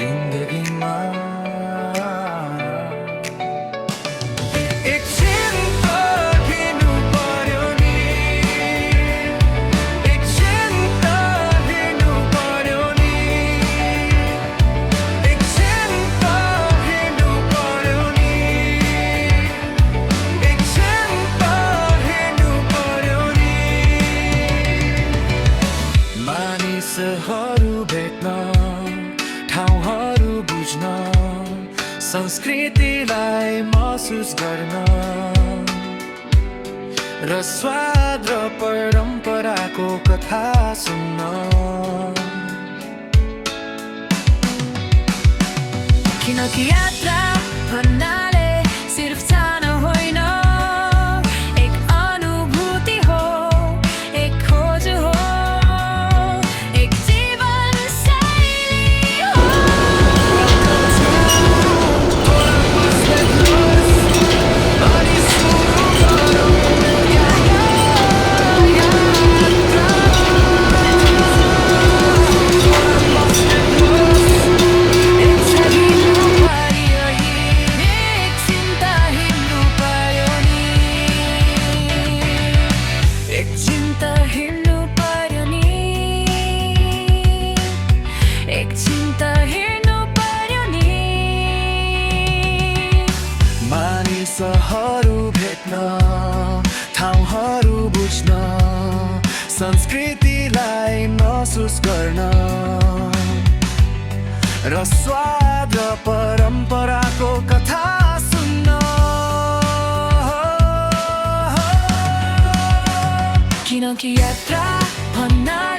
जिन्दगीमा एकछिन पर्खिनु पर्यो नि एकछिन पर्खिनु पर्यो नि एकछिन पर्खिनु पर्यो नि एकछिन पर्खिनु पर्यो नि मानिसहरू भेट्न ठाउँहरू बुझ्न संस्कृतिलाई महसुस गर्न र स्वाद र परम्पराको कथा सुन्न किनकि यात्रा भन्नाले सिर्फ जान होइन एक अनुभूति हो एक खोज हो एक जीवन शैली हो अनि सुरु गरौँ एकछिन त हिँड्नु पर्यो नि एकछिन त हिँड्नु पर्यो नि मानिसहरू भेट्न ठाउँहरू बुझ्न संस्कृतिलाई महसुस गर्न र स्वाद र परम्पराको कथा सुन्न किनकि यात्रा भन्नाले